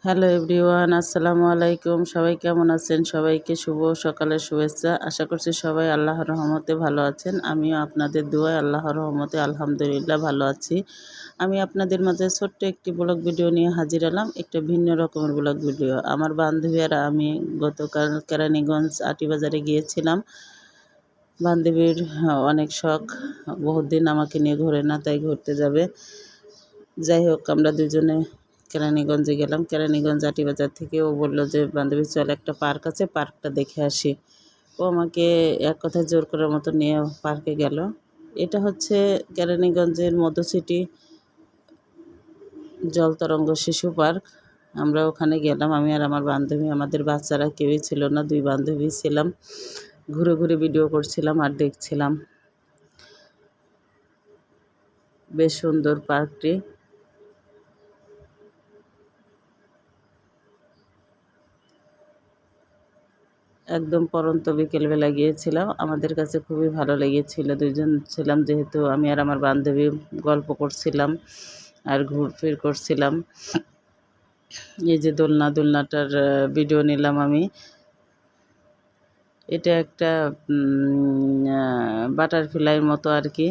Hello everyone, আসসালামু আলাইকুম। সবাই কেমন আছেন? সবাইকে শুভ সকালের শুভেচ্ছা। আশা করছি সবাই আল্লাহর রহমতে ভালো আছেন। আমিও আপনাদের দোয়ায় আল্লাহর রহমতে আলহামদুলিল্লাহ ভালো আছি। আমি আপনাদের মাঝে ছোট্ট একটি ব্লগ ভিডিও নিয়ে হাজির হলাম, একটা ভিন্ন রকমের ব্লগ ভিডিও। আমার বান্ধবী আর আমি গতকাল কেরানীগঞ্জ আটিবাজারে গিয়েছিলাম। বান্ধবীর অনেক শখ, বহুত দিন আমাকে নিয়ে ঘোরে না, তাই ঘুরতে যাবে। যাই হোক, আমরা দুজনে কেরানীগঞ্জে গেলাম। কেরানীগঞ্জ আটিবাজার থেকে ও বলল যে, বান্ধবী চল, একটা পার্ক আছে, পার্কটা দেখে আসি। ও আমাকে এক কথায় জোর করার মতো নিয়ে পার্কে গেল। এটা হচ্ছে কেরানীগঞ্জের মধ্য সিটি জলতরঙ্গ শিশু পার্ক। আমরা ওখানে গেলাম, আমি আর আমার বান্ধবী। আমাদের বাচ্চারা কেউই ছিল না, দুই বান্ধবী ছিলাম। ঘুরে ঘুরে ভিডিও করছিলাম আর দেখছিলাম। বেশ সুন্দর পার্কটি। একদম পড়ন্ত বিকেলবেলা গিয়েছিলাম। আমাদের কাছে খুবই ভালো লেগেছিল। দুইজন ছিলাম যেহেতু, আমি আর আমার বান্ধবী গল্প করছিলাম আর ঘুরফির করছিলাম। এই যে দোলনাটার ভিডিও নিলাম আমি। এটা একটা বাটারফ্লাইয়ের মতো আর কি।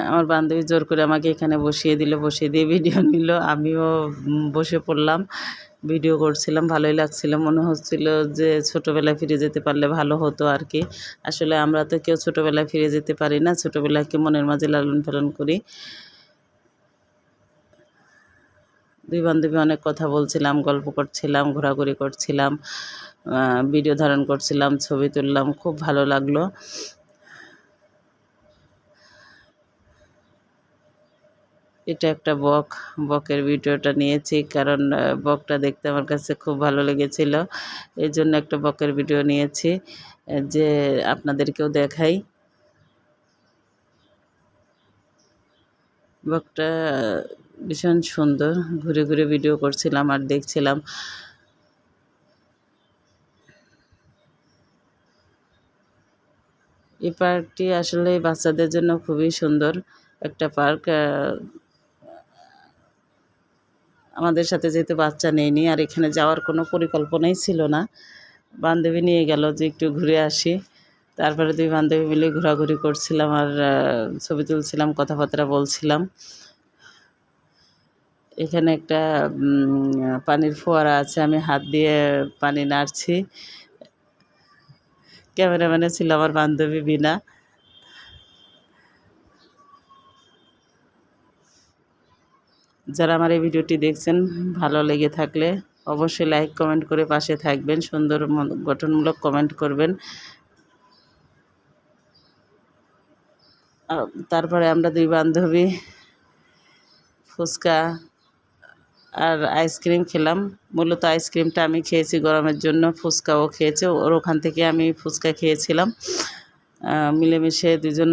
আমার বান্ধবী জোর করে আমাকে এখানে বসিয়ে দিল, বসিয়ে দিয়ে ভিডিও নিল। আমিও বসে পড়লাম, ভিডিও করছিলাম। ভালোই লাগছিল, মনে হচ্ছিল যে ছোটোবেলায় ফিরে যেতে পারলে ভালো হতো আর কি। আসলে আমরা তো কেউ ছোটোবেলায় ফিরে যেতে পারি না, ছোটোবেলাকে মনের মাঝে লালন পালন করি। দুই বান্ধবী অনেক কথা বলছিলাম, গল্প করছিলাম, ঘোরাঘুরি করছিলাম, ভিডিও ধারণ করছিলাম, ছবি তুললাম, খুব ভালো লাগলো। এটা একটা বকের ভিডিওটা নিয়েছি, কারণ বকটা দেখতে আমার কাছে খুব ভালো লেগেছিল। এই জন্য একটা বকের ভিডিও নিয়েছি, যে আপনাদেরকেও দেখাই। বকটা ভীষণ সুন্দর। ঘুরে ঘুরে ভিডিও করছিলাম আর দেখছিলাম। এই পার্কটি আসলে বাচ্চাদের জন্য খুবই সুন্দর একটা পার্ক। আমাদের সাথে যেহেতু বাচ্চা নেয়নি, আর এখানে যাওয়ার কোনো পরিকল্পনাই ছিল না। বান্ধবী নিয়ে গেল যে একটু ঘুরে আসি। তারপরে দুই বান্ধবী মিলে ঘোরাঘুরি করছিলাম আর ছবি তুলছিলাম, কথাবার্তা বলছিলাম। এখানে একটা পানির ফোয়ারা আছে, আমি হাত দিয়ে পানি নাড়ছি। ক্যামেরাম্যানে ছিল আমার বান্ধবী বিনা। যারা আমার এই ভিডিওটি দেখছেন, ভালো লেগে থাকলে অবশ্যই লাইক কমেন্ট করে পাশে থাকবেন, সুন্দর গঠনমূলক কমেন্ট করবেন। তারপরে আমরা দুই বান্ধবী ফুচকা আর আইসক্রিম খেলাম। মূলত আইসক্রিমটা আমি খেয়েছি গরমের জন্য, ফুচকাও খেয়েছে। ওর ওখান থেকে আমি ফুচকা খেয়েছিলাম। মিলেমিশে দুজন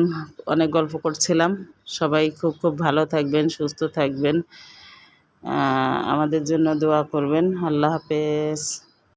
অনেক গল্প করছিলাম। সবাই খুব খুব ভালো থাকবেন, সুস্থ থাকবেন, আমাদের জন্য দোয়া করবেন। আল্লাহ হাফেজ।